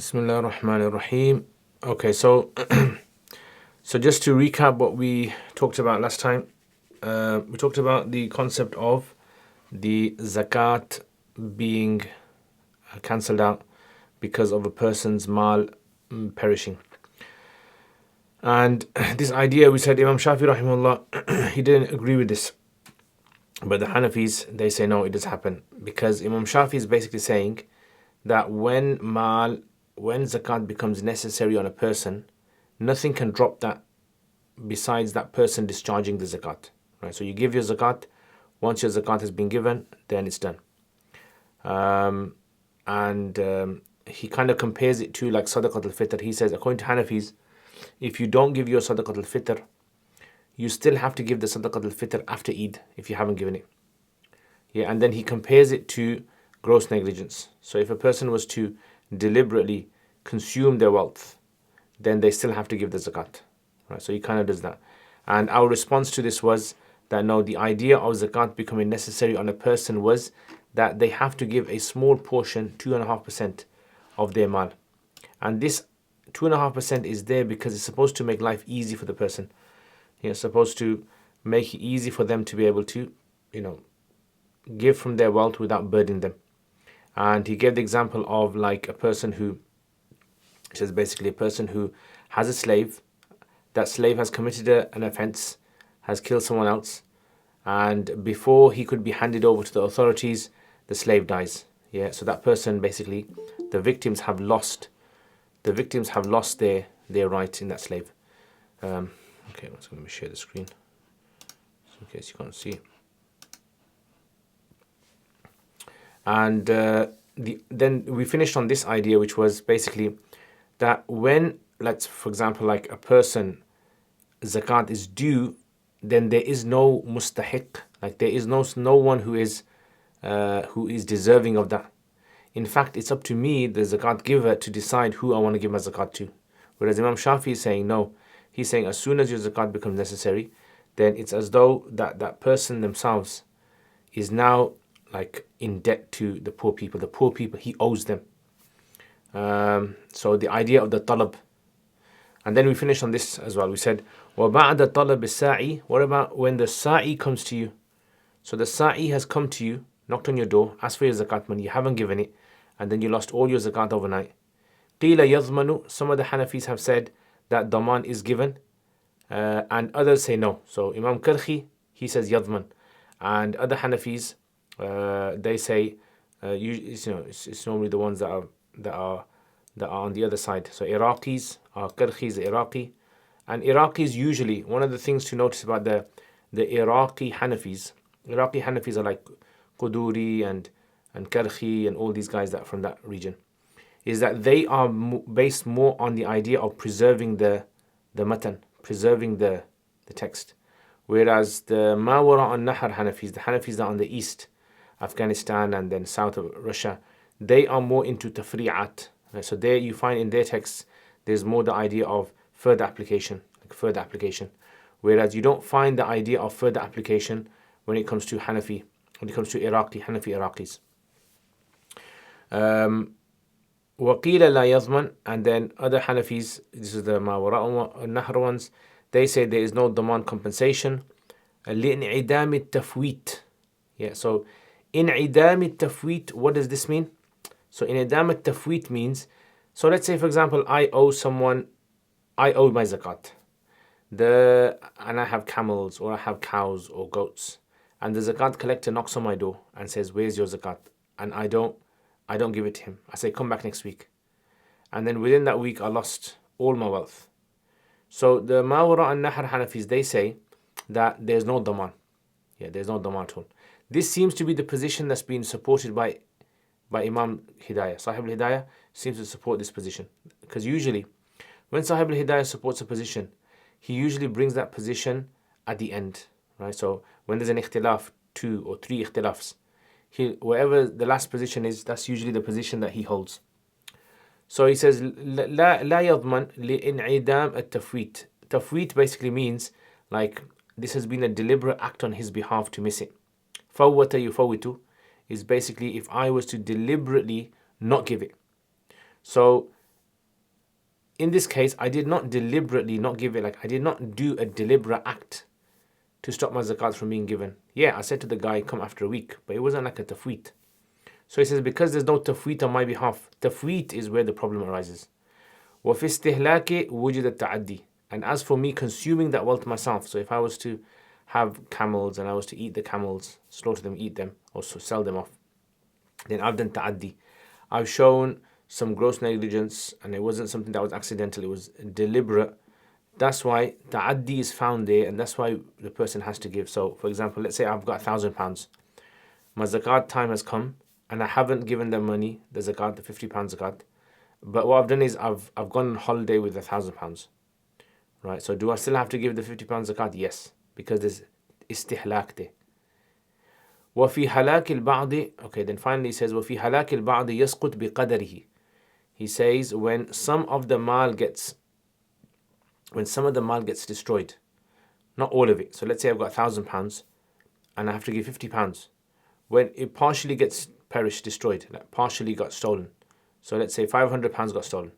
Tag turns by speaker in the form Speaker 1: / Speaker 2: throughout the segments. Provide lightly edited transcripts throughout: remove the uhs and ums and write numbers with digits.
Speaker 1: Bismillah ar-Rahman ar-Rahim. Okay, so just to recap what we talked about last time, we talked about the concept of the zakat being cancelled out because of a person's mal perishing. And this idea, we said Imam Shafi rahimahullah, he didn't agree with this. But the Hanafis, they say no, it does happen. Because Imam Shafi is basically saying that when zakat becomes necessary on a person, nothing can drop that besides that person discharging the zakat. Right? So you give your zakat, once your zakat has been given, then it's done. He kind of compares it to like sadaqat al-fitr. He says, according to Hanafis, if you don't give your sadaqat al-fitr, you still have to give the sadaqat al-fitr after Eid if you haven't given it. Yeah, and then he compares it to gross negligence. So if a person was to deliberately consume their wealth, then they still have to give the zakat. Right? So he kind of does that. And our response to this was that no, the idea of zakat becoming necessary on a person was that they have to give a small portion, 2.5% of their mal. And this 2.5% is there because it's supposed to make life easy for the person. It's supposed to make it easy for them to be able to, give from their wealth without burdening them. And he gave the example of like a person who, says basically a person who has a slave, that slave has committed an offense, has killed someone else, and before he could be handed over to the authorities, the slave dies. Yeah, so that person basically, the victims have lost their right in that slave. Okay, I'm just going to share the screen in case you can't see. And then we finished on this idea, which was basically that when, let's for example, like a person, zakat is due, then there is no mustahiq, like there is no one who is deserving of that. In fact, it's up to me, the zakat giver, to decide who I want to give my zakat to. Whereas Imam Shafi is saying no. He's saying as soon as your zakat becomes necessary, then it's as though that person themselves is now like in debt to the poor people. The poor people, he owes them. So the idea of the talab. And then we finished on this as well. We said, وَبَعْدَ طَلَبِ السَّاعِ. What about when the sa'i comes to you? So the sa'i has come to you, knocked on your door, asked for your zakat money, you haven't given it, and then you lost all your zakat overnight. قِيلَ يَضْمَنُ. Some of the Hanafis have said that daman is given, and others say no. So Imam Karhi, he says yadman, and other Hanafis, they say it's normally the ones that are on the other side. So Iraqis, Karhi is Iraqi, and Iraqis usually, one of the things to notice about the Iraqi Hanafis are like Quduri and Karhi and all these guys that from that region, is that they are based more on the idea of preserving the matan, preserving the text. Whereas the Ma Wara an-Nahr Hanafis, the Hanafis that are on the east, Afghanistan and then south of Russia, they are more into tafri'at. So there you find in their texts, there's more the idea of further application. Whereas you don't find the idea of further application when it comes to Hanafi, when it comes to Hanafi Iraqis. وَقِيلَ لَا يَضْمَنْ. And then other Hanafis, this is the Ma Wara an-Nahr ones, they say there is no demand compensation. لِإِنْعِدَامِ التَّفْوِيت. Yeah, so إِنْعِدَامِ التَّفْوِيت, what does this mean? So إِنْعِدَامِ التَّفْوِيت means, so let's say for example, I owe my zakat. And I have camels or I have cows or goats. And the zakat collector knocks on my door and says, where's your zakat? And I don't give it to him. I say, come back next week. And then within that week, I lost all my wealth. So the Ma Wara an-Nahr Hanafis, they say that there's no daman. Yeah, there's no daman at all. This seems to be the position that's been supported by Imam Hidayah. Sahib al-Hidayah seems to support this position. Because usually, when Sahib al-Hidayah supports a position, he usually brings that position at the end. Right? So when there's an ikhtilaf, 2 or 3 ikhtilafs, wherever the last position is, that's usually the position that he holds. So he says, لا يضمن لإنعدام التفويت. Tafweet basically means like this has been a deliberate act on his behalf to miss it. فوت يفوت is basically if I was to deliberately not give it. So in this case, I did not deliberately not give it, like I did not do a deliberate act to stop my zakat from being given. Yeah, I said to the guy, come after a week, but it wasn't like a tafweet. So he says, because there's no tafweet on my behalf, tafweet is where the problem arises. وَفِي اسْتِهْلَاكِ وُجِدَ التَّعَدِّي. And as for me consuming that wealth myself, so if I was to have camels and I was to eat the camels, slaughter them, eat them, or sell them off, then I've done ta'addi. I've shown some gross negligence, and it wasn't something that was accidental, it was deliberate. That's why ta'addi is found there, and that's why the person has to give. So, for example, let's say I've got £1,000. My zakat time has come, and I haven't given them money, the zakat, the £50 zakat. But what I've done is I've gone on holiday with £1,000. Right, so do I still have to give the £50 zakat? Yes, because there's istihlak there. وفي هلاك البعض, okay, then finally he says وفي هلاك البعض يسقط بقدره. He says when some of the mal gets destroyed, not all of it. So let's say I've got £1,000 and I have to give £50. When it partially gets destroyed, like partially got stolen. So let's say £500 got stolen.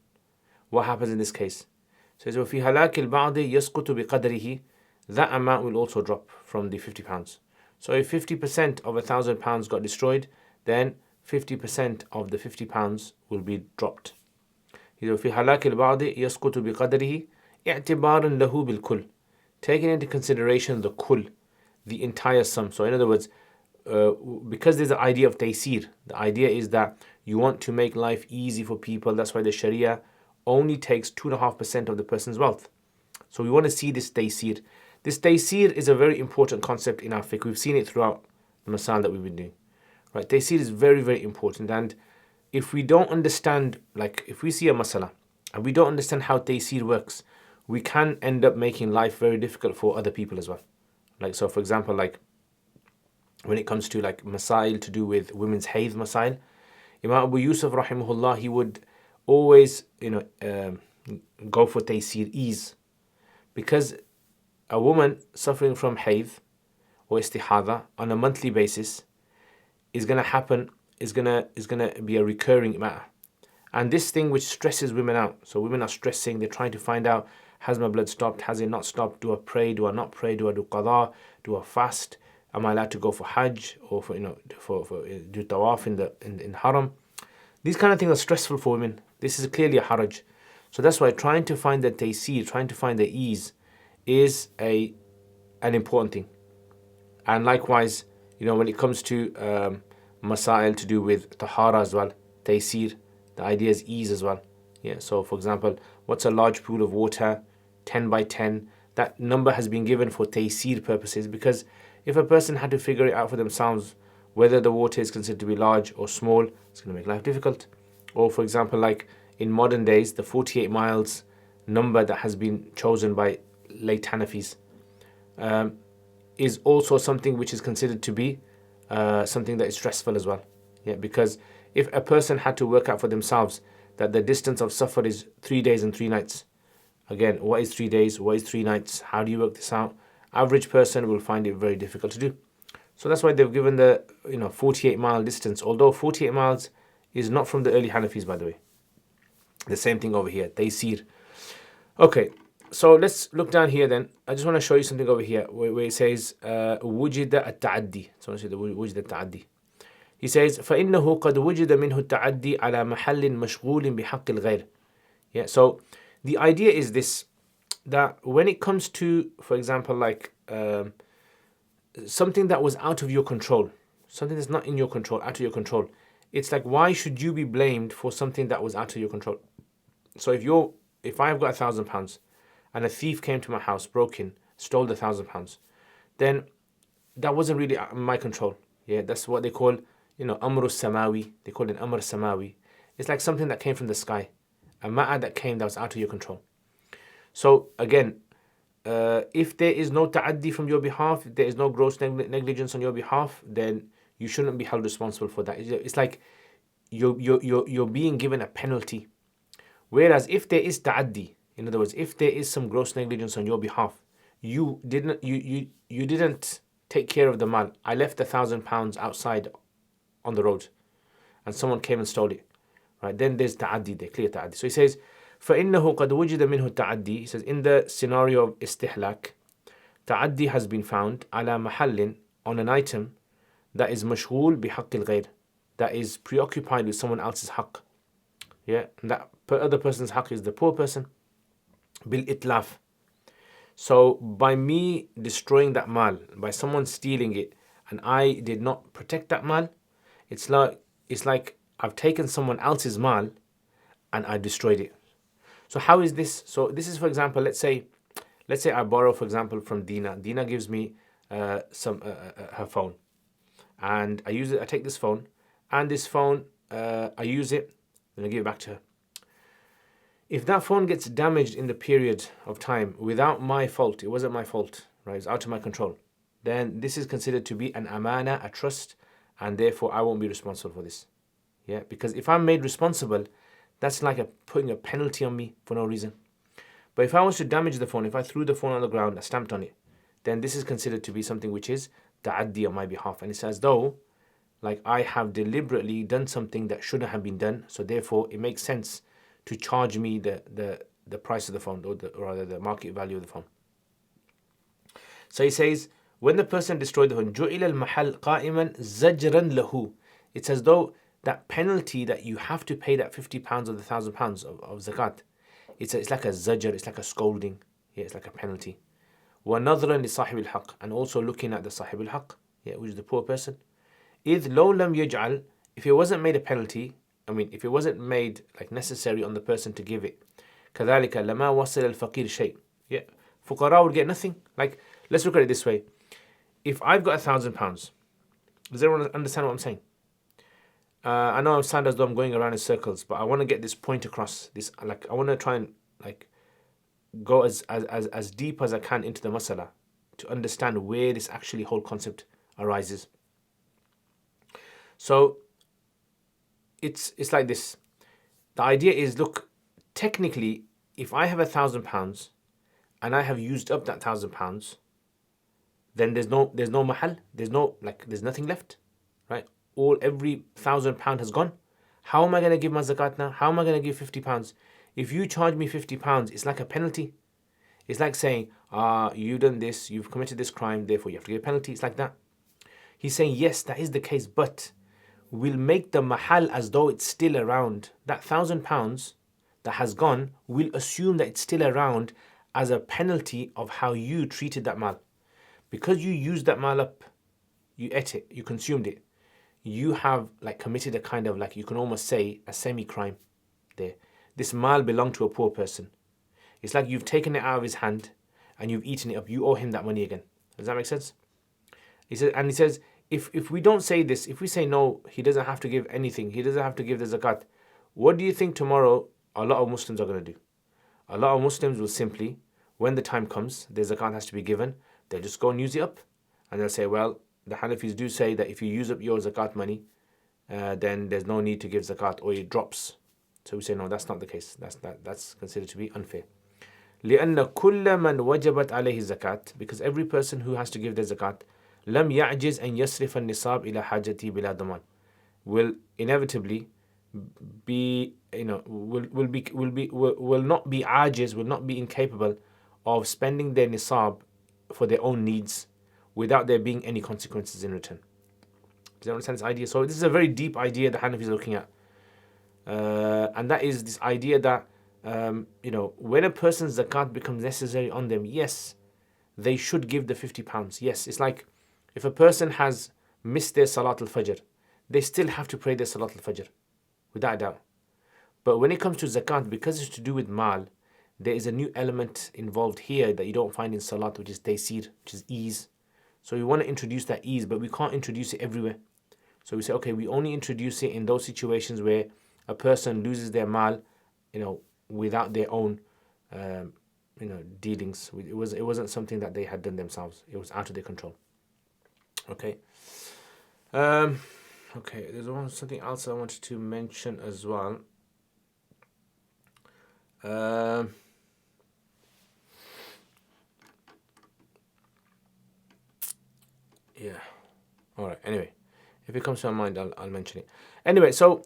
Speaker 1: What happens in this case? So وفي هلاك البعض يسقط بقدره. That amount will also drop from the £50. So if 50% of £1,000 got destroyed, then 50% of the £50 will be dropped. في هلاك البعض يسقط بقدره اعتبارا له بالكل. Taking into consideration the kull, the entire sum. So in other words, because there's the idea of taysir, the idea is that you want to make life easy for people. That's why the Sharia only takes 2.5% of the person's wealth. So we want to see this taysir. This taysir is a very important concept in our fiqh. We've seen it throughout the masal that we've been doing. Right? Taysir is very, very important. And if we don't understand, like if we see a masala and we don't understand how taysir works, we can end up making life very difficult for other people as well. Like, so for example, like when it comes to like masail to do with women's haid masail, Imam Abu Yusuf rahimahullah, he would always, go for taysir, ease. Because a woman suffering from haid or istihada on a monthly basis is going to be a recurring matter. And this thing which stresses women out. So women are stressing, they're trying to find out, has my blood stopped? Has it not stopped? Do I pray? Do I not pray? Do I do qada? Do I fast? Am I allowed to go for hajj or for do tawaf in haram? These kind of things are stressful for women. This is clearly a haraj. So that's why trying to find the taysir, trying to find the ease is an important thing. And likewise, when it comes to masail to do with tahara as well, taysir, the idea is ease as well. Yeah. So for example, what's a large pool of water? 10 by 10. That number has been given for taysir purposes, because if a person had to figure it out for themselves whether the water is considered to be large or small, it's going to make life difficult. Or for example, like in modern days, the 48 miles number that has been chosen by late Hanafis is also something which is considered to be something that is stressful as well. Yeah, because if a person had to work out for themselves that the distance of Safar is 3 days and 3 nights, again, what is 3 days? What is 3 nights? How do you work this out? Average person will find it very difficult to do. So that's why they've given the 48-mile distance, although 48 miles is not from the early Hanafis, by the way. The same thing over here, taysir. Okay, so let's look down here then. I just want to show you something over here where it says وُجِدَ التَّعَدِّي. So I say the وُجِدَ التَّعَدِّي. He says فَإِنَّهُ قَدْ وُجِدَ مِنْهُ التَّعَدِّي عَلَى مَحَلٍ مَشْغُولٍ بِحَقِّ الْغَيْرِ. Yeah, so the idea is this, that when it comes to, for example, like something that was out of your control, something that's not in your control, out of your control, it's like, why should you be blamed for something that was out of your control? So if I've got £1,000 and a thief came to my house, broke in, stole the £1,000, then that wasn't really in my control. Yeah, that's what they call, amru samawi. They call it amr samawi. It's like something that came from the sky, a matter that came that was out of your control. So again, if there is no ta'addi from your behalf, if there is no gross negligence on your behalf, then you shouldn't be held responsible for that. It's like you're being given a penalty. Whereas if there is ta'addi, in other words, if there is some gross negligence on your behalf, you didn't take care of the mal. I left £1,000 outside on the road, and someone came and stole it. Right? Then there's ta'addi there, clear ta'addi. So he says, فإنه قد وجد منه التعدي. He says, in the scenario of istihlak, تعدي has been found على محل, on an item that is مشغول بحق الغير, that is preoccupied with someone else's haqq. Yeah, and that other person's haqq is the poor person. بالإتلاف. So by me destroying that mal, by someone stealing it, and I did not protect that mal, it's like I've taken someone else's mal and I destroyed it. So how is this? So this is, for example, let's say I borrow, for example, from Dina. Dina gives me her phone, and I use it. I take this phone, and this phone I use it, and I give it back to her. If that phone gets damaged in the period of time without my fault, it wasn't my fault, right? It's out of my control. Then this is considered to be an amana, a trust, and therefore I won't be responsible for this. Yeah, because if I'm made responsible, that's like putting a penalty on me for no reason. But if I was to damage the phone, if I threw the phone on the ground, I stamped on it, then this is considered to be something which is ta'addi on my behalf. And it's as though like I have deliberately done something that shouldn't have been done. So therefore it makes sense to charge me the price of the phone, or rather the market value of the phone. So he says, when the person destroyed the phone, جُعِلَ الْمَحَلْ قَائِمًا زَجْرًا لَهُ. It's as though that penalty that you have to pay, that £50 or the £1,000 of zakat, it's like a zajr, it's like a scolding, yeah, it's like a penalty. وَنَظْرًا لِصَاحِبِ الْحَقِّ, and also looking at the صاحب الحق, yeah, which is the poor person. إِذْ لَوْ لَمْ يَجْعَلْ, if it wasn't made a penalty, if it wasn't made like necessary on the person to give it, كذلك لما وصل الفقير شيء. Yeah, fuqara would get nothing. Like, let's look at it this way. If I've got £1,000, does everyone understand what I'm saying? I know I sound as though I'm going around in circles, but I want to get this point across. I want to try and go as deep as I can into the masala to understand where this actually whole concept arises. So it's like this. The idea is, look, technically, if I have £1,000 and I have used up that £1,000, then there's no mahal, there's nothing left, right? Every £1,000 has gone. How am I going to give my zakat now? How am I going to give £50? If you charge me £50, it's like a penalty. It's like saying, you've done this, you've committed this crime, therefore you have to give a penalty. It's like that. He's saying, yes, that is the case, but we'll make the mahal as though it's still around. That £1,000 that has gone, we'll assume that it's still around as a penalty of how you treated that mal. Because you used that mal up, you ate it, you consumed it, you have committed a kind of, you can almost say, a semi-crime there. This mal belonged to a poor person. It's like you've taken it out of his hand and you've eaten it up. You owe him that money again. Does that make sense? He says, if we don't say this, if we say no, he doesn't have to give anything, he doesn't have to give the zakat, what do you think tomorrow a lot of Muslims are going to do? A lot of Muslims will simply, when the time comes, the zakat has to be given, they'll just go and use it up. And they'll say, well, the Hanafis do say that if you use up your zakat money, then there's no need to give zakat, or it drops. So we say, no, that's not the case. That's considered to be unfair. لأن كل من وجبت عليه الزكاة, because every person who has to give their zakat, لم يعجز أن يصرف النصاب إلى حاجته بلا ضمان, will inevitably be, will not be ajiz, will not be incapable of spending their nisab for their own needs without there being any consequences in return. Does you understand this idea? So this is a very deep idea the Hanafis are looking at. And that is this idea that, when a person's zakat becomes necessary on them, yes, they should give the £50. Yes, it's like if a person has missed their Salat al-Fajr, they still have to pray their Salat al-Fajr, without a doubt. But when it comes to zakat, because it's to do with mal, there is a new element involved here that you don't find in Salat, which is taysir, which is ease. So we want to introduce that ease, but we can't introduce it everywhere. So we say, okay, we only introduce it in those situations where a person loses their mal, without their own, dealings. It wasn't something that they had done themselves. It was out of their control. Okay. Okay. There's something else I wanted to mention as well. Yeah. All right. Anyway, if it comes to my mind, I'll mention it. Anyway, so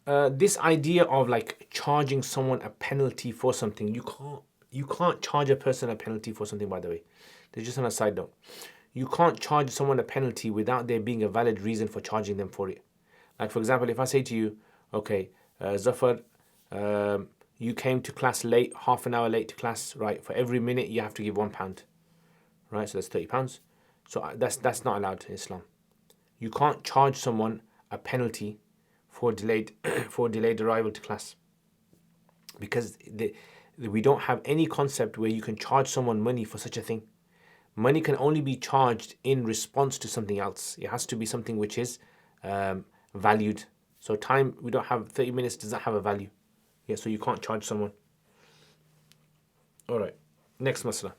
Speaker 1: this idea of like charging someone a penalty for something, you can't charge a person a penalty for something, by the way. There's just on a side note. You can't charge someone a penalty without there being a valid reason for charging them for it. Like, for example, if I say to you, okay, Zafar, you came to class late, half an hour late to class, right? For every minute, you have to give £1, right? So that's £30. So that's not allowed in Islam. You can't charge someone a penalty for delayed for delayed arrival to class, because we don't have any concept where you can charge someone money for such a thing. Money can only be charged in response to something else. It has to be something which is valued. So time, we don't have 30 minutes, does not have a value. Yeah, so you can't charge someone. All right, next masala.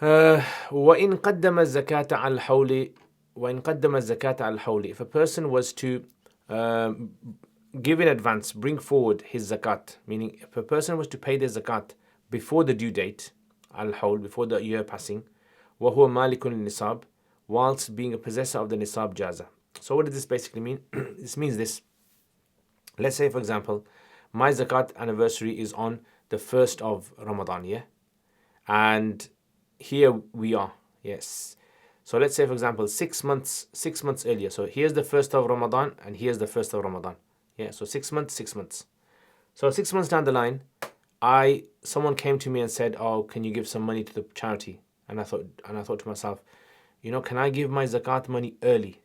Speaker 1: وإن قدم الزكاة على الحول وإن قدم الزكاة على الحول. If a person was to give in advance, bring forward his zakat, meaning if a person was to pay the zakat before the due date, al-hawl, before the year passing, وهو مالك للنصاب, whilst being a possessor of the nisab jaza. So what does this basically mean? This means this. Let's say, for example, my zakat anniversary is on the 1st of Ramadan, yeah? And here we are, yes. So let's say, for example, 6 months earlier. So here's the 1st of Ramadan and here's the 1st of Ramadan. Yeah, so 6 months, 6 months. So 6 months down the line, someone came to me and said, "Oh, can you give some money to the charity?" And I thought to myself, can I give my zakat money early?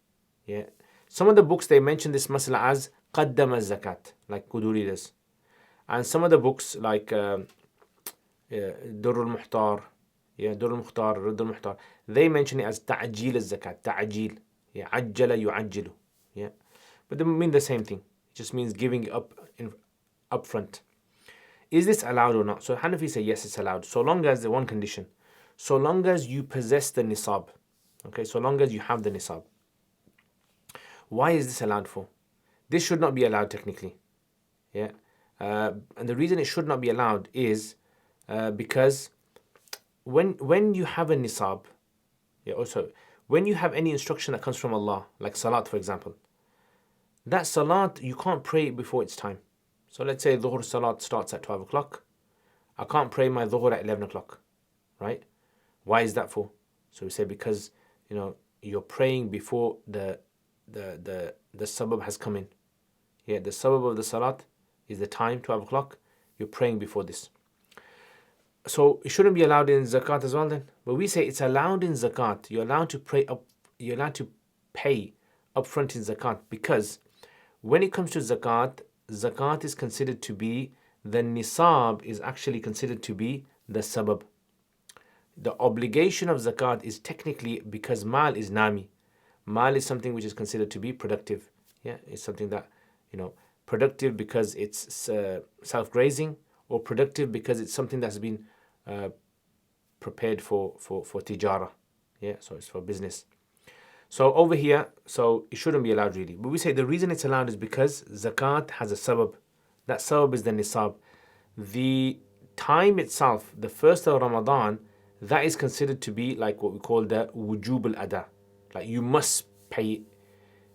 Speaker 1: Yeah. Some of the books, they mention this masala as qaddam zakat, like Quduri does. And some of the books like Durr al-Muhtar, Durr al-Muhtar, Rudd al-Muhtar, they mention it as ta'jil al-zakat, ta'jil. Yeah, ajjala yu'ajjilu. Yeah. But they mean the same thing. It just means giving it up front. Is this allowed or not? So Hanafi say yes, it's allowed. So long as the one condition. So long as you possess the nisab. Okay, so long as you have the nisab. Why is this allowed for? This should not be allowed technically. Yeah. And the reason it should not be allowed is because when you have a nisab, also when you have any instruction that comes from Allah, like salat for example, that salat you can't pray it before its time. So let's say dhuhr salat starts at 12 o'clock. I can't pray my dhuhr at 11 o'clock, right? Why is that for? So we say because you're praying before the sabab has come in. Yeah, the sabab of the salat is the time, 12 o'clock. You're praying before this. So it shouldn't be allowed in zakat as well then. But we say it's allowed in zakat. You're allowed to you're allowed to pay upfront in zakat, because when it comes to zakat, zakat is considered to be, the nisab is actually considered to be the sabab. The obligation of zakat is technically, because mal is nami. Mal is something which is considered to be productive. Yeah, it's something that, productive because it's self-grazing, or productive because it's something that's been prepared for tijara. Yeah, so it's for business. So over here, so it shouldn't be allowed really. But we say the reason it's allowed is because zakat has a sabab. That sabab is the nisab. The time itself, the 1st of Ramadan, that is considered to be like what we call the wujub al-ada. Like you must pay it.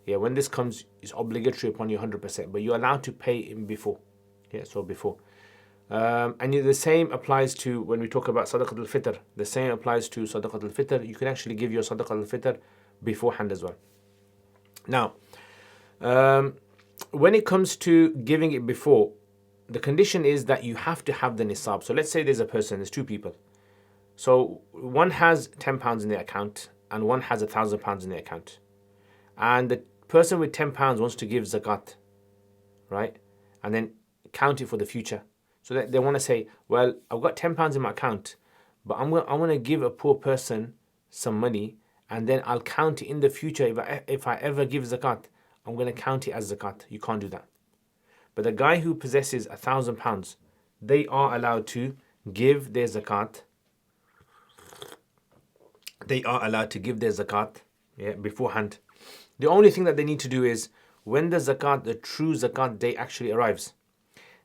Speaker 1: Yeah, when this comes, it's obligatory upon you 100%, but you're allowed to pay it before. Yeah, so before. And the same applies to when we talk about sadaqat al-fitr. The same applies to sadaqat al-fitr. You can actually give your sadaqat al-fitr beforehand as well. Now, when it comes to giving it before, the condition is that you have to have the nisab. So let's say there's two people. So one has £10 in their account and one has £1,000 in their account. And the person with £10 wants to give zakat, right? And then count it for the future. So that they want to say, well, I've got £10 in my account, but I want to give a poor person some money, and then I'll count it in the future. If I ever give zakat, I'm going to count it as zakat. You can't do that. But the guy who possesses £1,000, they are allowed to give their zakat. They are allowed to give their zakat beforehand. The only thing that they need to do is when the true zakat day actually arrives,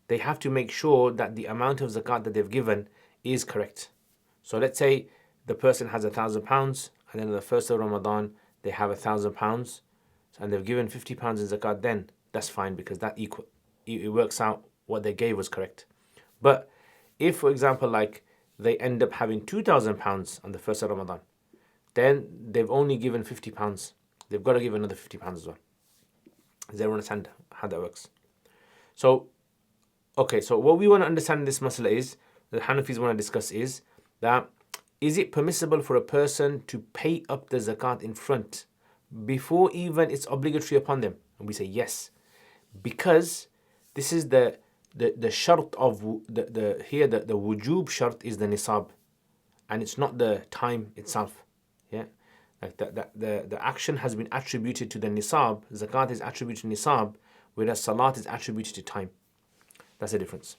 Speaker 1: they have to make sure that the amount of zakat that they've given is correct. So let's say the person has £1,000, and then on the 1st of Ramadan they have £1,000, and they've given £50 in zakat then. that's fine, because that equal it works out what they gave was correct. But if, for example, like they end up having £2,000 on the first of Ramadan, then they've only given £50. They've got to give another £50 as well. Does everyone understand how that works? So, okay, so what we want to understand in this masala is, the Hanafis want to discuss is that, is it permissible for a person to pay up the zakat in front before even it's obligatory upon them? And we say yes, because this is the shart of the here the wujub shart is the nisab, and it's not the time itself. Yeah, like the action has been attributed to the nisab. Zakat is attributed to nisab, whereas salat is attributed to time. That's the difference.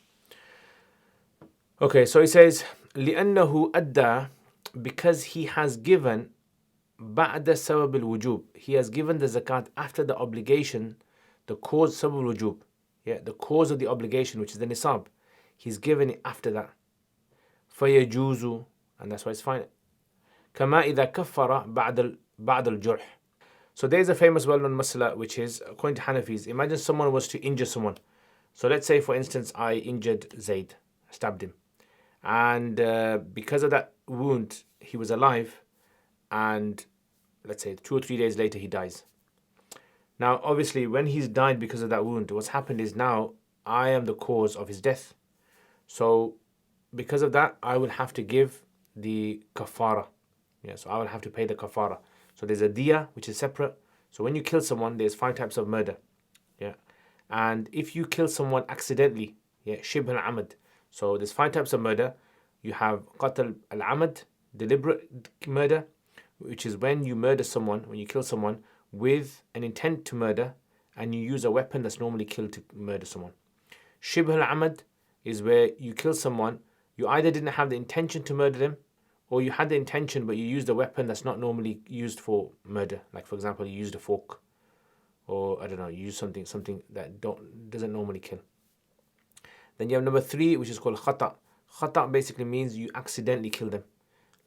Speaker 1: Okay, so he says لأنه أدى, because he has given بعد سبب الوجوب, he has given the zakat after the obligation, the cause سبب الوجوب, yeah, the cause of the obligation, which is the nisab. He's given it after that. فيجوز, and that's why it's fine. كما إذا كفر بعد الجرح. So there's a famous well-known masala, which is, according to Hanafis, imagine someone was to injure someone. So let's say, for instance, I injured Zaid, stabbed him. And because of that wound, he was alive. And let's say 2 or 3 days later, he dies. Now, obviously, when he's died because of that wound, what's happened is now I am the cause of his death. So because of that, I will have to give the kafara. Yeah, so I will have to pay the kafara. So there's a diya, which is separate. So when you kill someone, there's 5 types of murder. Yeah. And if you kill someone accidentally, yeah, shibh al-amad. So there's 5 types of murder. You have qatl al-amad, deliberate murder, which is when you murder someone, when you kill someone with an intent to murder, and you use a weapon that's normally killed to murder someone. Shibh al-amad is where you kill someone, you either didn't have the intention to murder them, or you had the intention but you used a weapon that's not normally used for murder. Like, for example, you used a fork, or I don't know, you use something that doesn't normally kill. Then you have number 3, which is called khata. Khata basically means you accidentally kill them.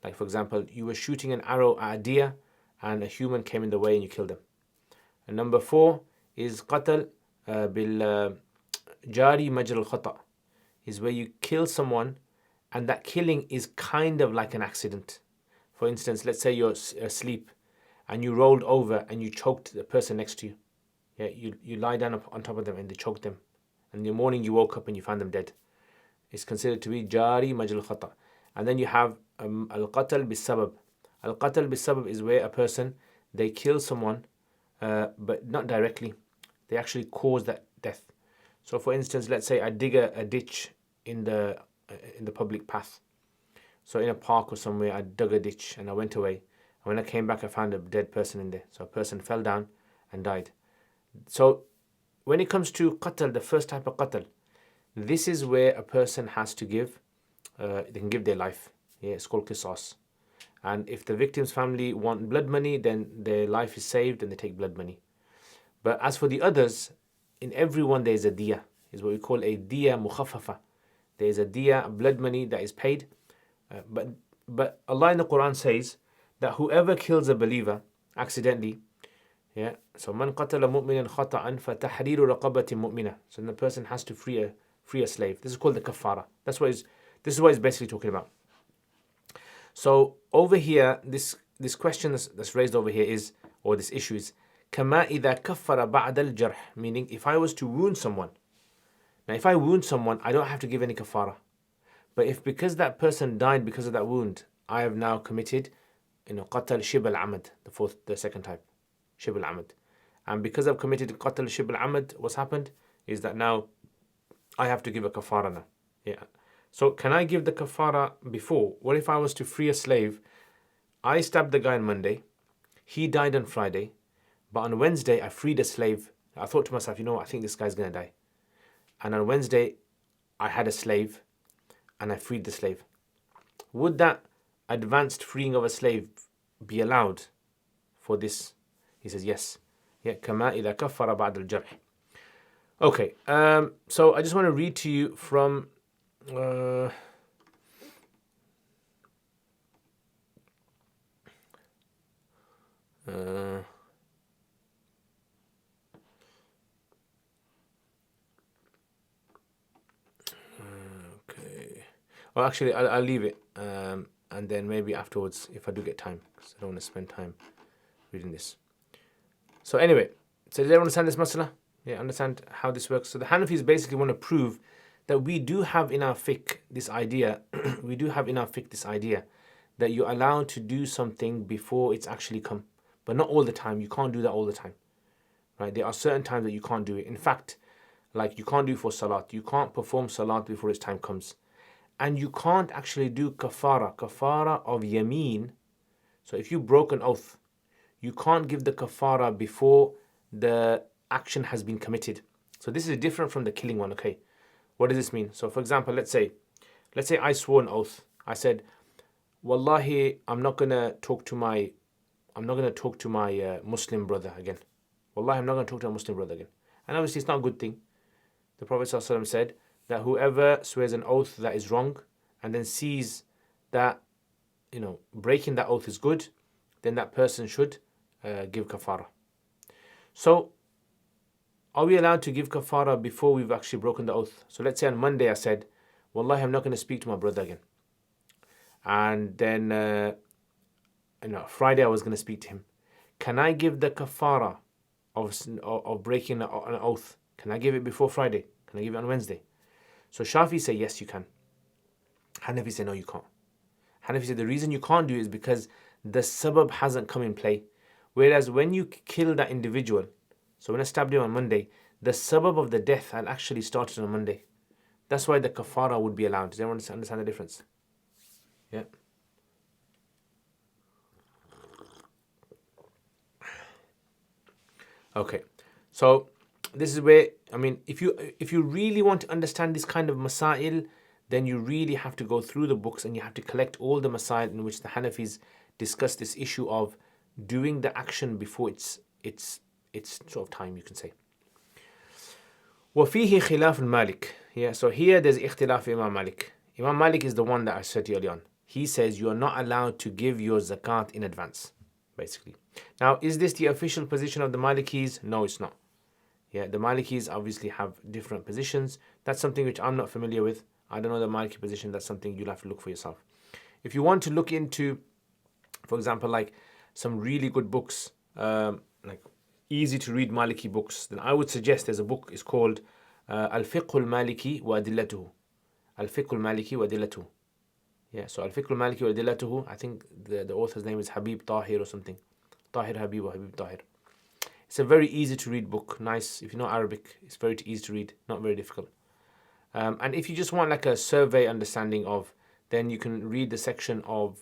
Speaker 1: Like, for example, you were shooting an arrow at a deer and a human came in the way and you killed them. And number 4 is qatal bil jari majra al khata, is where you kill someone and that killing is kind of like an accident. For instance, let's say you're asleep and you rolled over and you choked the person next to you. Yeah, you lie down on top of them and they choked them. And in the morning you woke up and you found them dead. It's considered to be jari majal khata. And then you have al-qatal bis-sabab. Al-qatal bis-sabab is where a person, they kill someone, but not directly. They actually cause that death. So for instance, let's say I dig a ditch in the public path. So in a park or somewhere, I dug a ditch and I went away. And when I came back, I found a dead person in there. So a person fell down and died. So when it comes to qatl, the first type of qatl, this is where a person has to give, they can give their life. Yeah, it's called qisas. And if the victim's family want blood money, then their life is saved and they take blood money. But as for the others, in everyone there is a diya. Is what we call a diya mukhaffafa. There is a diya, blood money that is paid. But Allah in the Quran says that whoever kills a believer accidentally, yeah, so man qatala mu'minan khata'an fatahriru raqabatin mu'mina. So then the person has to free a slave. This is called the kafara. This is what it's basically talking about. So over here, this question that's raised over here is, or this issue is, kama idha kaffara ba'da al-jarh, meaning if I was to wound someone. Now if I wound someone, I don't have to give any kafara. But if because that person died because of that wound, I have now committed, qatal shib al-amad, the second type, shib al-amad. And because I've committed qatal shib al-amad, what's happened is that now I have to give a kafara now. Yeah. So can I give the kafara before? What if I was to free a slave? I stabbed the guy on Monday. He died on Friday. But on Wednesday, I freed a slave. I thought to myself, I think this guy's going to die. And on Wednesday, I had a slave and I freed the slave. Would that advanced freeing of a slave be allowed for this? He says, yes. Yeah, كما إذا كفر بعد الجرح. Okay, so I just want to read to you from Well, actually, I'll leave it, and then maybe afterwards, if I do get time, because I don't want to spend time reading this. So anyway, so did everyone understand this masala? Yeah, understand how this works? So the Hanafis basically want to prove that we do have in our fiqh this idea, we do have in our fiqh this idea that you're allowed to do something before it's actually come. But not all the time. You can't do that all the time. Right? There are certain times that you can't do it. In fact, like you can't do for salat. You can't perform salat before its time comes. And you can't actually do kafara of yameen. So if you broke an oath, you can't give the kafara before the action has been committed. So this is different from the killing one, okay? What does this mean? So for example, let's say I swore an oath. I said, Wallahi, I'm not gonna talk to my Muslim brother again. Wallahi, I'm not gonna talk to a Muslim brother again. And obviously, it's not a good thing. The Prophet ﷺ said that whoever swears an oath that is wrong and then sees that breaking that oath is good, then that person should give kafara. So, are we allowed to give kafara before we've actually broken the oath? So let's say on Monday I said, Wallahi, I'm not going to speak to my brother again. And then Friday I was going to speak to him. Can I give the kafara of breaking an oath? Can I give it before Friday? Can I give it on Wednesday? So Shafi say yes, you can. Hanafi say no, you can't. Hanafi say the reason you can't do it is because the sabab hasn't come in play. Whereas when you kill that individual, so when I stabbed him on Monday, the sabab of the death had actually started on Monday. That's why the kafara would be allowed. Does everyone understand the difference? Yeah. Okay. So this is where, if you really want to understand this kind of masail, then you really have to go through the books and you have to collect all the masail in which the Hanafis discuss this issue of doing the action before it's sort of time, you can say. وَفِيهِ خِلَافٌ Malik. Yeah, so here there's ikhtilaf Imam Malik. Imam Malik is the one that I said to you earlier on. He says you are not allowed to give your zakat in advance, basically. Now, is this the official position of the Malikis? No, it's not. Yeah, the Malikis obviously have different positions. That's something which I'm not familiar with. I don't know the Maliki position. That's something you'll have to look for yourself. If you want to look into, for example, like some really good books, like easy to read Maliki books, then I would suggest there's a book. It's called Al-Fiqh al-Maliki wa Adillatuhu. Al-Fiqh al-Maliki wa Adillatuhu. Yeah, so Al-Fiqh al-Maliki wa Adillatuhu. I think the author's name is Habib Tahir or something. Tahir Habib or Habib Tahir. It's a very easy to read book. Nice. If you know Arabic, it's very easy to read. Not very difficult. And if you just want like a survey understanding of, then you can read the section of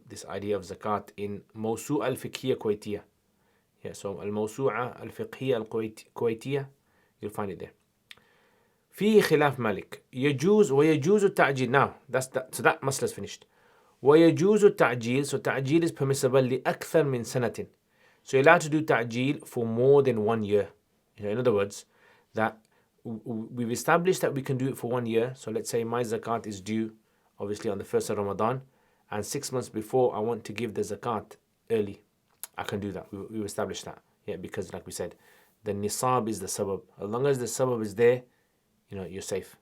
Speaker 1: this idea of zakat in Mawsu' al-Fiqhiyya Kuwaitiyya. Yeah, so al-Mawsu'a al-Fiqhiyya al-Kuwaitiyya, you'll find it there. فيه خلاف مالك يجوز ويجوز التعجيل. Now, so that masla is finished. ويجوز التعجيل, so ta'jeel is permissible لأكثر من سنة. So you're allowed to do ta'jeel for more than 1 year. In other words, that we've established that we can do it for 1 year. So let's say my zakat is due, obviously, on the 1st of Ramadan, and 6 months before I want to give the zakat early. I can do that. We've established that. Yeah, because like we said, the nisab is the sabab. As long as the sabab is there, you're safe.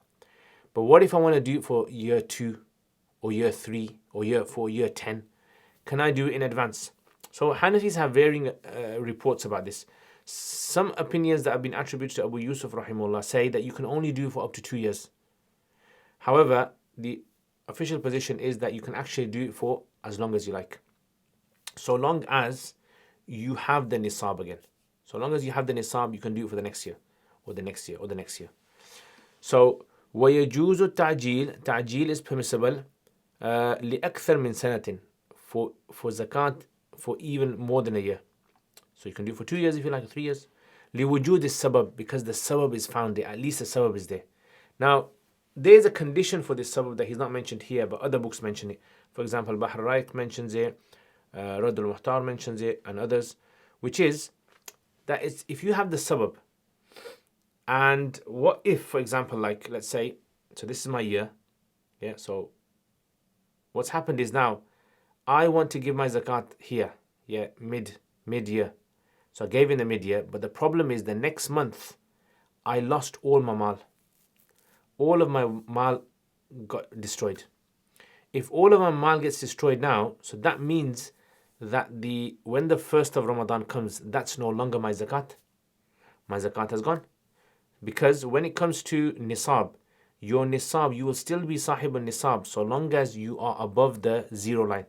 Speaker 1: But what if I want to do it for year 2 or year 3 or year 4, year 10? Can I do it in advance? So Hanafis have varying reports about this. Some opinions that have been attributed to Abu Yusuf rahimahullah say that you can only do for up to 2 years. However, the official position is that you can actually do it for as long as you like. So long as you have the nisab again. So long as you have the nisab, you can do it for the next year or the next year or the next year. So وَيَجُوزُ التَّعْجِيل, ta'jeel is permissible لِأَكْثَرْ مِنْ سَنَةٍ, for zakat for even more than a year. So you can do it for 2 years if you like, 3 years. لِوُجُودِ السَّبَب, because the sabab is found there. At least the sabab is there. Now, there's a condition for this sabab that he's not mentioned here, but other books mention it. For example, Bahr Raik mentions it, Radd al-Muhtar mentions it, and others, which is that it's, if you have the sabab, and what if, for example, like let's say, so this is my year, yeah, so what's happened is now, I want to give my zakat here, yeah, mid-year. So I gave in the mid-year, but the problem is the next month, I lost all my mal. all of my mal got destroyed. If all of my mal gets destroyed now, so that means that when the first of Ramadan comes, that's no longer my zakat. My zakat has gone. Because when it comes to nisab, your nisab, you will still be sahib al nisab so long as you are above the zero line.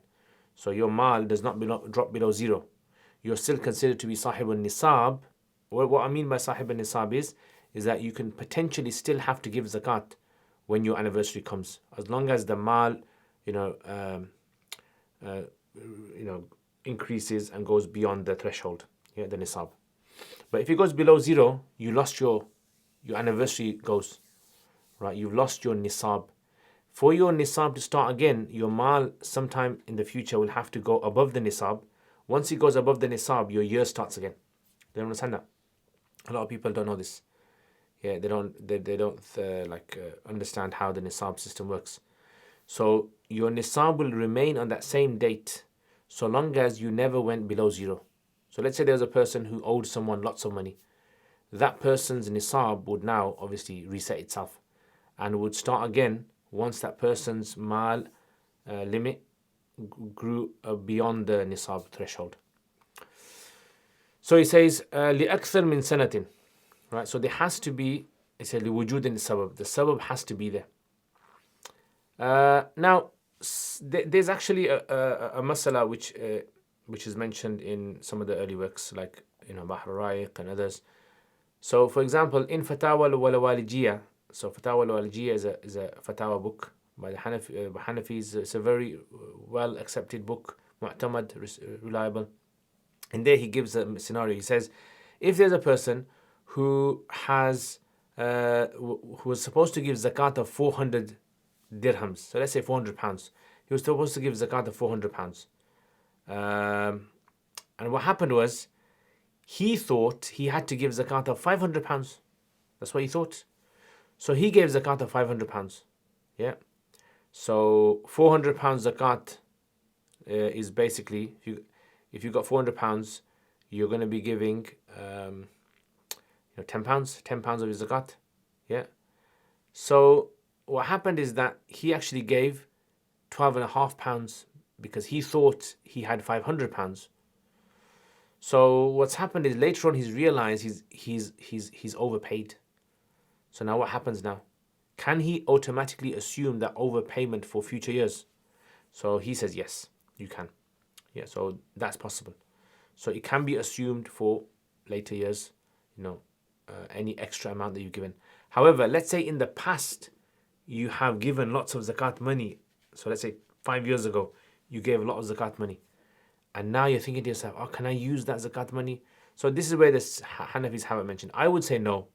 Speaker 1: So your mal does not drop below zero. You're still considered to be sahib al nisab. What I mean by sahib al nisab is that you can potentially still have to give zakat when your anniversary comes, as long as the mal, you know, uh, increases and goes beyond the threshold, yeah, the nisab. But if it goes below zero, you lost your anniversary goes, right? You've lost your nisab. For your nisab to start again, your mal sometime in the future will have to go above the nisab. Once it goes above the nisab, your year starts again. Do you understand that? A lot of people don't know this. Yeah, they don't understand how the nisab system works. So your nisab will remain on that same date so long as you never went below zero. So let's say there's a person who owed someone lots of money. That person's nisab would now obviously reset itself and would start again once that person's mal limit grew beyond the nisab threshold. So he says, لأكثر من سنة, right? So there has to be, he said, لوجود السبب. The sabab has to be there. Now, there's actually a masala which is mentioned in some of the early works, like Bahr al-Ra'iq and others. So, for example, in Fatawa al-Walijiyah, so Fatawa al-Walijiyah is a Fatawa book by the Hanafis. It's a very well accepted book, mu'tamad, reliable. And there he gives a scenario. He says, if there's a person who who was supposed to give zakat of 400 dirhams, so let's say 400 pounds, he was supposed to give zakat of 400 pounds. And what happened was, he thought he had to give zakat of 500 pounds. That's what he thought. So he gave zakat of 500 pounds. Yeah. So 400 pounds zakat is basically, if you got 400 pounds, you're going to be giving 10 pounds of your zakat. Yeah. So what happened is that he actually gave 12.5 pounds because he thought he had 500 pounds. So what's happened is later on he's realized he's overpaid. So now what happens now? Can he automatically assume that overpayment for future years? So he says yes, you can. Yeah, so that's possible. So it can be assumed for later years, any extra amount that you've given. However, let's say in the past you have given lots of zakat money. So let's say 5 years ago you gave a lot of zakat money. And now you're thinking to yourself, oh, can I use that zakat money? So this is where the Hanafis have it mentioned. I would say no.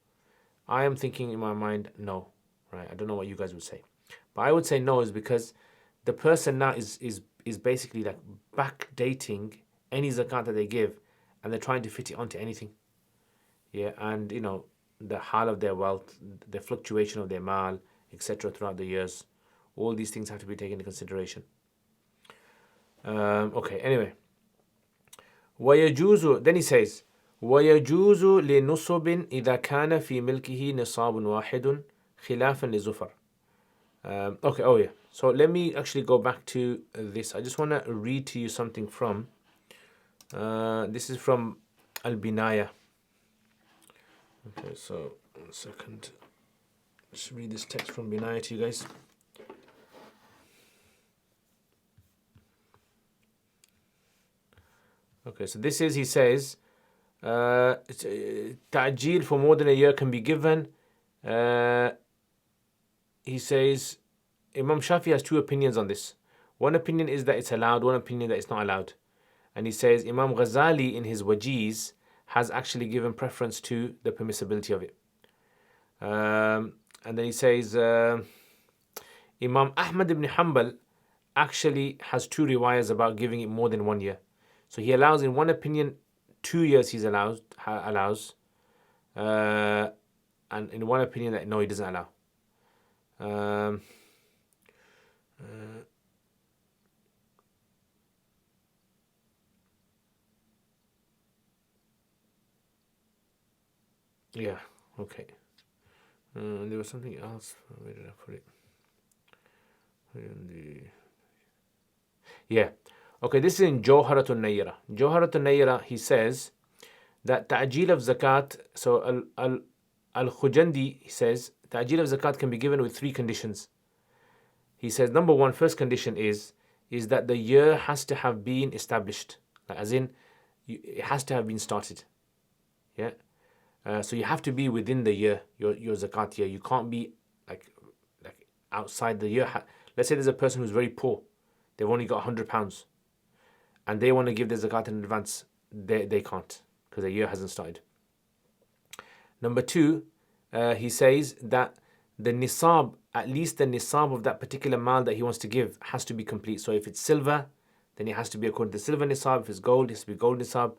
Speaker 1: I am thinking in my mind, no. Right? I don't know what you guys would say. But I would say no is because the person now is basically like backdating any zakat that they give, and they're trying to fit it onto anything. Yeah, and the hal of their wealth, the fluctuation of their mal, etc. throughout the years. All these things have to be taken into consideration. Okay, anyway. ويجوز, then he says, ويجوز لنصب إذا كان في ملكه نصاب واحد خلافا لزفر. Okay, oh yeah. So let me actually go back to this. I just want to read to you something from, this is from Al-Binaya. Okay, so 1 second. Let's read this text from Binaya to you guys. Okay, so this is, he says, ta'jeel for more than a year can be given. He says, Imam Shafi has two opinions on this. One opinion is that it's allowed, one opinion that it's not allowed. And he says, Imam Ghazali in his Wajiz has actually given preference to the permissibility of it. And then he says, Imam Ahmad ibn Hanbal actually has two riwayas about giving it more than 1 year. So he allows, in one opinion, 2 years he's allows, and in one opinion that no, he doesn't allow. Yeah, okay. There was something else. Where did I put it? Yeah. Okay, this is in Jawharatul Nayyara. Jawharatul Nayyara, he says that ta'jeel of zakat, so Al-Khujandi, he says, ta'jeel of zakat can be given with three conditions. He says, number one, first condition is that the year has to have been established. Like, as in, it has to have been started. Yeah. So you have to be within the year, your zakat year. You can't be like outside the year. Let's say there's a person who's very poor. They've only got £100 and they want to give their zakat in advance. They can't because the year hasn't started. Number two, he says that the nisab, at least the nisab of that particular mal that he wants to give, has to be complete. So if it's silver, then it has to be according to silver nisab. If it's gold, it has to be gold nisab.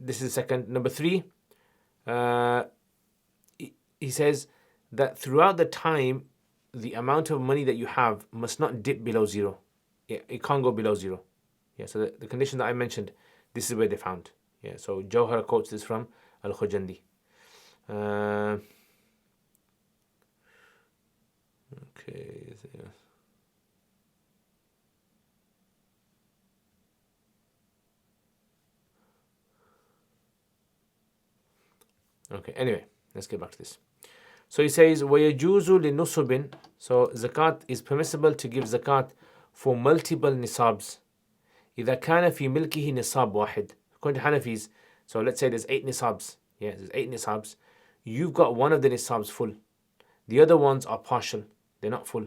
Speaker 1: This is the second. Number three, he says that throughout the time, the amount of money that you have must not dip below zero. It can't go below zero. Yeah, so the condition that I mentioned, this is where they found. Yeah, so Jawhar quotes this from Al-Khujandi. Okay. Okay, anyway, let's get back to this. So he says, وَيَجُوزُ لِنُصُبٍ. So zakat is permissible to give zakat for multiple nisabs. إِذَا كَانَ فِي مِلْكِهِ نِصَاب واحد. According to Hanafis, so let's say there's 8 nisabs. Yeah, there's 8 nisabs. You've got one of the nisabs full. The other ones are partial. They're not full.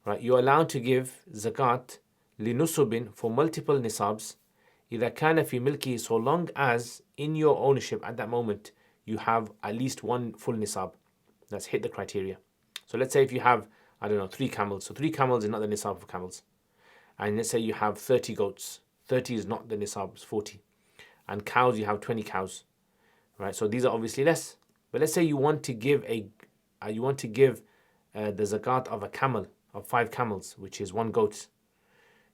Speaker 1: Right? You're allowed to give zakat لِنُصُبٍ for multiple nisabs. إِذَا كَانَ فِي مِلْكِهِ, so long as in your ownership at that moment you have at least one full nisab. That's hit the criteria. So let's say if you have, I don't know, 3 camels. So 3 camels is not the nisab of camels. And let's say you have 30 goats. 30 is not the nisab, it's 40. And cows, you have 20 cows. Right? So these are obviously less. But let's say you want to give the zakat of a camel, of 5 camels, which is 1 goat.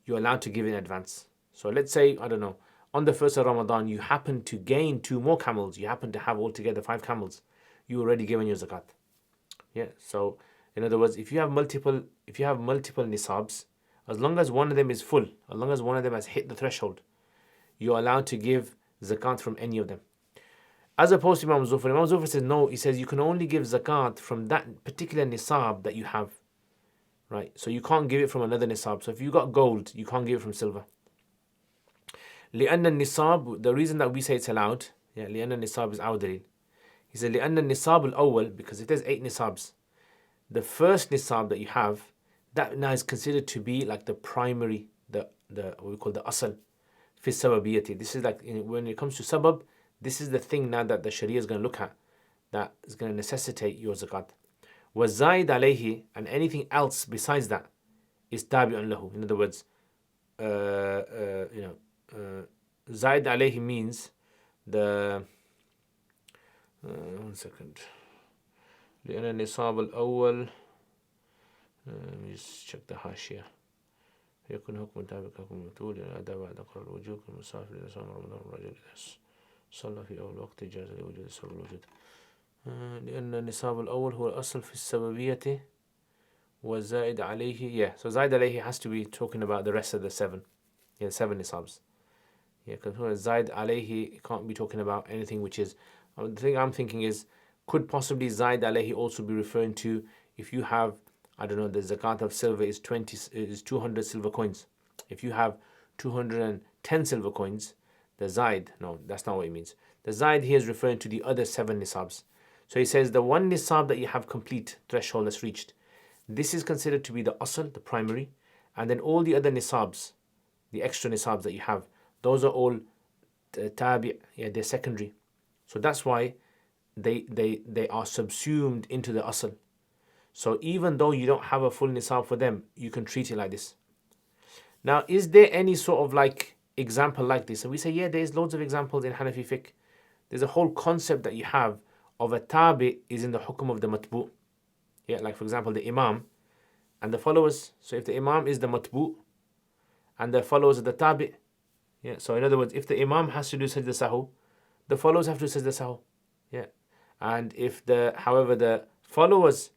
Speaker 1: You're allowed to give in advance. So let's say, I don't know, on the 1st of Ramadan, you happen to gain 2 more camels. You happen to have altogether 5 camels. You already given your zakat. Yeah. So in other words, if you have multiple nisabs, as long as one of them is full, as long as one of them has hit the threshold, you're allowed to give zakat from any of them. As opposed to Imam Zufar says no. He says you can only give zakat from that particular nisab that you have. Right. So you can't give it from another nisab. So if you got gold, you can't give it from silver. لأن النصاب, the reason that we say it's allowed, yeah, لأن النصاب is our dalil. He said لأن النصاب الأول, because if there's 8 nisabs, the first nisab that you have, that now is considered to be like the primary, the what we call the asal, fi sababiyati. This is like when it comes to sabab, this is the thing now that the Sharia is going to look at, that is going to necessitate your zakat. وَالزَّائِدْ عَلَيْهِ, and anything else besides that is tabi'un lahu. In other words, Zaid alayhi means the one second. لأن النصاب الأول, let me just check the حاشية. يكون حكم تابع حكم المتول الأداء بعد قرار الوجوب المسافر إذا صام رمضان الرجل إذا صلى في أول وقت جاز لوجود سر الوجود. لأن النصاب الأول هو الأصل في السببية والزائد عليه. Yeah, so زائد عليه has to be talking about the rest of the 7. Yeah, 7 nisabs. Yeah, because Zaid alayhi can't be talking about anything which is. The thing I'm thinking is, could possibly Zaid alayhi also be referring to if you have, I don't know, the zakat of silver is 200 silver coins. If you have 210 silver coins, the Zaid, no, that's not what it means. The Zaid here is referring to the other 7 nisabs. So he says the one nisab that you have complete threshold that's reached, this is considered to be the asl, the primary, and then all the other nisabs, the extra nisabs that you have, those are all tabi', yeah, they're secondary. So that's why they are subsumed into the asl. So even though you don't have a full nisab for them, you can treat it like this. Now, is there any sort of like example like this? And we say, yeah, there's loads of examples in Hanafi fiqh. There's a whole concept that you have of a tabi' is in the hukum of the matbu'. Yeah, like for example, the imam and the followers. So if the imam is the matbu' and the followers are the tabi', yeah, so in other words, if the imam has to do sajda sahu, the followers have to do sajda sahu. Yeah. And if however, the followers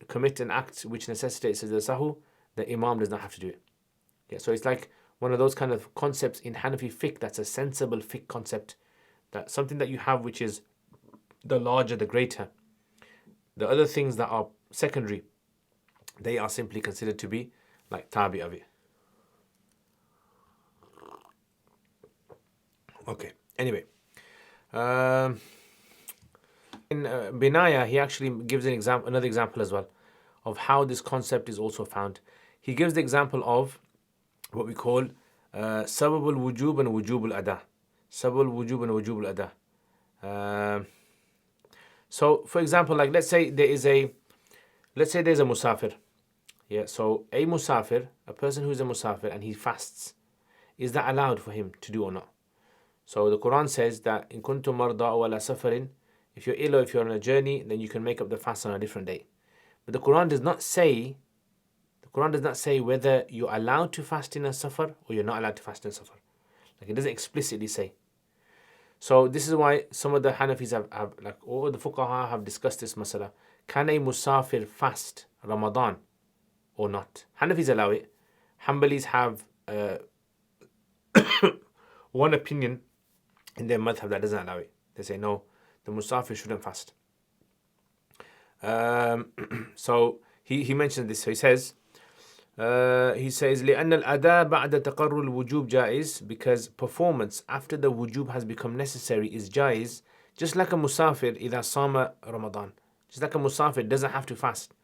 Speaker 1: commit an act which necessitates the sahu, the imam does not have to do it. Yeah, so it's like one of those kind of concepts in Hanafi fiqh that's a sensible fiqh concept. That's something that you have which is the larger, the greater. The other things that are secondary, they are simply considered to be like tabi of it. Okay, anyway. In Binaya, he actually gives another example as well of how this concept is also found. He gives the example of what we call sabab al-wujub and wujub al-ada. Sabab al-wujub and wujub al-ada. So, for example, like let's say there's a musafir. Yeah, so a musafir, a person who's a musafir and he fasts, is that allowed for him to do or not? So the Quran says that in kuntum marda aw ala safarin, if you're ill or if you're on a journey, then you can make up the fast on a different day. But the Quran does not say whether you're allowed to fast in a safar or you're not allowed to fast in a safar. Like it doesn't explicitly say. So this is why some of the Hanafis have like all the fuqaha have discussed this masala. Can a musafir fast Ramadan or not? Hanafis allow it. Hanbalis have one opinion in their madhab that doesn't allow it. They say no, the musafir shouldn't fast. So he mentioned this. So he says لأن الأداء بعد تقرر الوجوب جائز, because performance after the wujub has become necessary is jaiz, just like a musafir إذا صام Ramadan. Just like a musafir doesn't have to fast,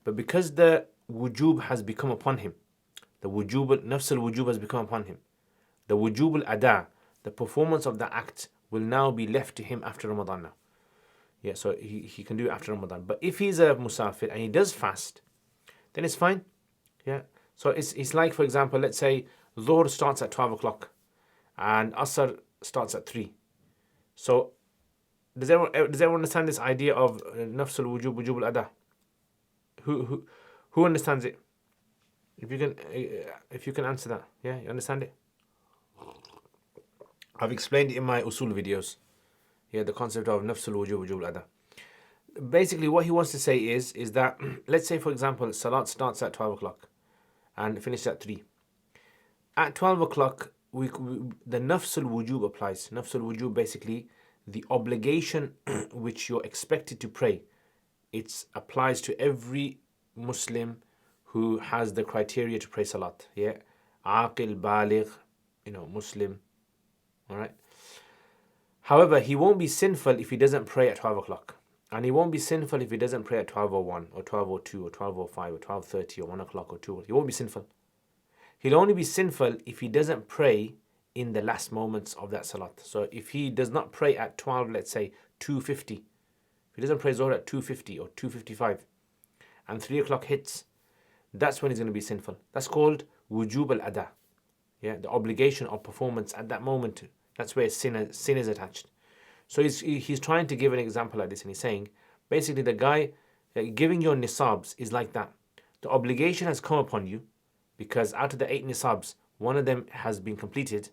Speaker 1: but because the wujub has become upon him, the wujub, nafs al-wujub has become upon him, the wujub al-ada, the performance of the act will now be left to him after Ramadan now. Yeah, so he can do it after Ramadan. But if he's a musafir and he does fast, then it's fine. Yeah. So it's like, for example, let's say Dhuhr starts at 12 o'clock and Asr starts at 3. So does everyone understand this idea of nafs al-wujub, wujub al-ada? Who understands it? If you can answer that. Yeah, you understand it? I've explained it in my usul videos. Yeah, the concept of nafs al-wujub, wujub al-ada. Basically, what he wants to say is that, let's say, for example, Salat starts at 12 o'clock and finishes at 3. At 12 o'clock, the nafs al-wujub applies. Nafs al-wujub, basically, the obligation which you're expected to pray. It applies to every Muslim who has the criteria to pray Salat. Yeah, aqil, baligh, Muslim. All right. However, he won't be sinful if he doesn't pray at 12 o'clock. And he won't be sinful if he doesn't pray at 12:01 or 12:02 or 12:05 or 12:30 or 1 o'clock or 2. He won't be sinful. He'll only be sinful if he doesn't pray in the last moments of that salat. So if he does not pray at 12, let's say 2:50, if he doesn't pray Zohar at 2:50 or 2:55 and 3 o'clock hits, that's when he's going to be sinful. That's called wujub al-ada. Yeah, the obligation of performance at that moment. That's where sin is attached. So he's trying to give an example like this, and he's saying, basically, the guy giving your nisabs is like that. The obligation has come upon you because out of the 8 nisabs, one of them has been completed.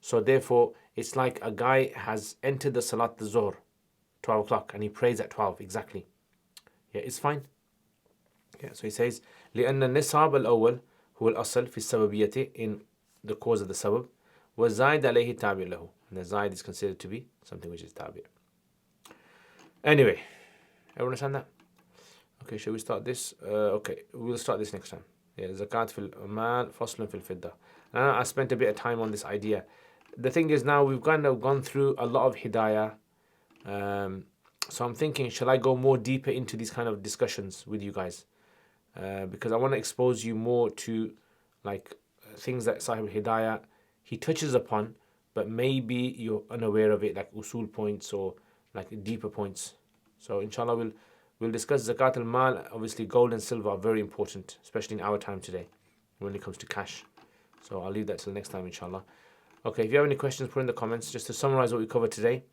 Speaker 1: So therefore, it's like a guy has entered the Salat al-Zuhr, 12 o'clock, and he prays at 12 exactly. Yeah, it's fine. Yeah, so he says, لأن النصاب الأول هو الأصل في السببية, in the cause of the sabab, وزايد عليه تابع له. And the zaid is considered to be something which is tabi'. Anyway, everyone understand that? Okay, shall we start this? Okay, we'll start this next time. Yeah, zakat fil mal, faslun fil fidda. I spent a bit of time on this idea. The thing is, now we've kind of gone through a lot of hidayah. So I'm thinking, shall I go more deeper into these kind of discussions with you guys? Because I want to expose you more to like things that Sahib Hidayah he touches upon, but maybe you're unaware of it, like usul points or like deeper points. So inshallah we'll discuss zakat al-mal. Obviously gold and silver are very important, especially in our time today when it comes to cash. So I'll leave that till next time inshallah. Okay, if you have any questions, put in the comments. Just to summarize what we covered today.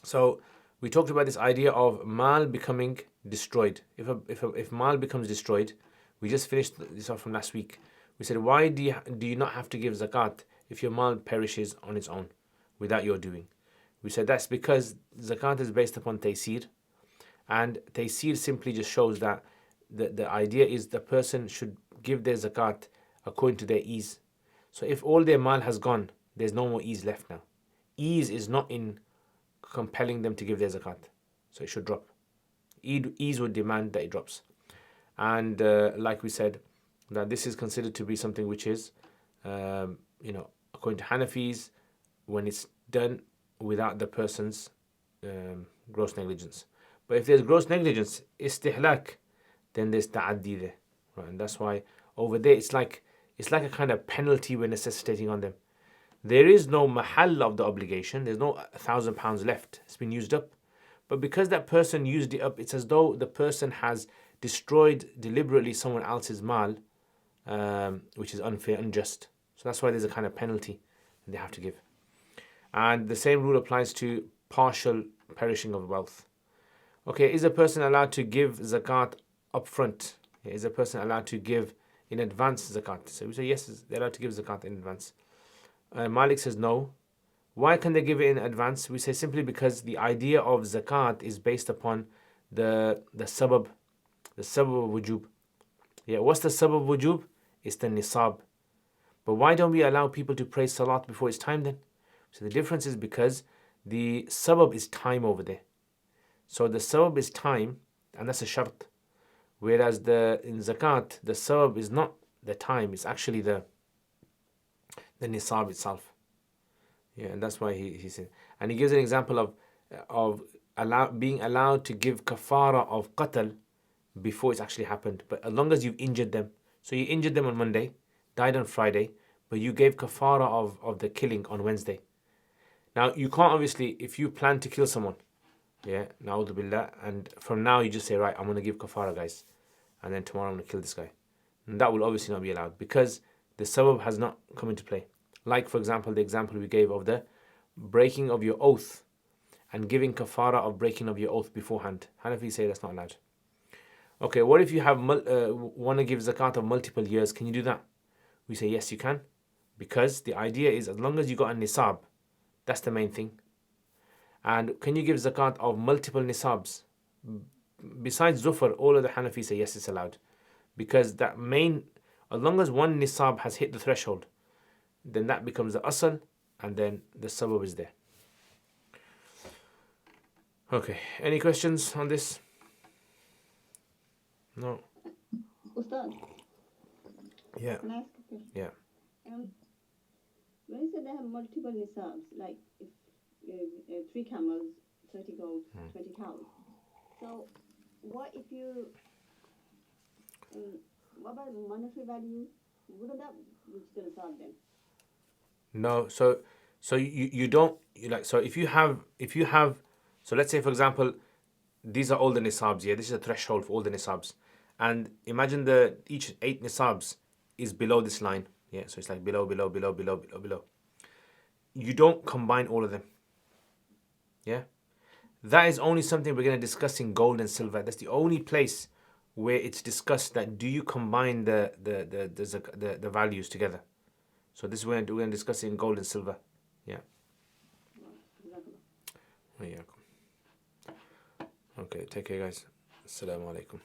Speaker 1: So we talked about this idea of mal becoming destroyed. If mal becomes destroyed, we just finished this off from last week. We said, why do you not have to give zakat if your mal perishes on its own without your doing? We said that's because zakat is based upon taysir, and taysir simply just shows that the idea is the person should give their zakat according to their ease. So if all their mal has gone, there's no more ease left now. Ease is not in compelling them to give their zakat, so it should drop. Ease would demand that it drops. And like we said, that this is considered to be something which is, according to Hanafis, when it's done without the person's gross negligence. But if there's gross negligence, istihlak, then there's ta'addi there. Right? And that's why over there it's like a kind of penalty we're necessitating on them. There is no mahal of the obligation, there's no £1,000 left, it's been used up. But because that person used it up, it's as though the person has destroyed deliberately someone else's mal, which is unfair, unjust. So that's why there's a kind of penalty that they have to give. And the same rule applies to partial perishing of wealth. Okay, is a person allowed to give zakat upfront? Is a person allowed to give in advance zakat? So we say yes, they're allowed to give zakat in advance. Malik says no. Why can they give it in advance? We say simply because the idea of zakat is based upon the sabab of wujub. Yeah, what's the sabab of wujub? It's the nisab. But why don't we allow people to pray salat before it's time then? So the difference is because the sabab is time over there. So the sabab is time, and that's a shart. Whereas in zakat, the sabab is not the time, it's actually the nisab itself. Yeah, and that's why he said. And he gives an example of being allowed to give kafara of qatl before it's actually happened. But as long as you've injured them. So you injured them on Monday, died on Friday, but you gave kafara of the killing on Wednesday. Now, you can't obviously, if you plan to kill someone, yeah, na'udhu billah, and from now you just say, right, I'm going to give kafara, guys, and then tomorrow I'm going to kill this guy. And that will obviously not be allowed because the sabab has not come into play. Like, for example, the example we gave of the breaking of your oath and giving kafara of breaking of your oath beforehand. Hanafi say that's not allowed. Okay, what if you have want to give zakat of multiple years? Can you do that? We say yes, you can, because the idea is as long as you got a nisab, that's the main thing. And can you give zakat of multiple nisabs? Besides Zufar, all of the Hanafi say yes, it's allowed, because as long as one nisab has hit the threshold, then that becomes the asal, and then the sabab is there. Okay, any questions on this? No?
Speaker 2: Ustad,
Speaker 1: Yeah.
Speaker 2: can I ask a question?
Speaker 1: Yeah.
Speaker 2: When you say they have multiple nisabs, like if 3 camels, 30 goats, 20 cows. So what if you, what about monetary value? Wouldn't that be still nisab then?
Speaker 1: No, so you don't, so if you have, so let's say for example, these are all the nisabs. Yeah, this is a threshold for all the nisabs, and imagine each 8 nisabs is below this line. Yeah, so it's like below. You don't combine all of them. Yeah, that is only something we're going to discuss in gold and silver. That's the only place where it's discussed that do you combine the values together. So this we're going to discuss in gold and silver. Yeah. Okay, take care guys. Assalamu alaikum.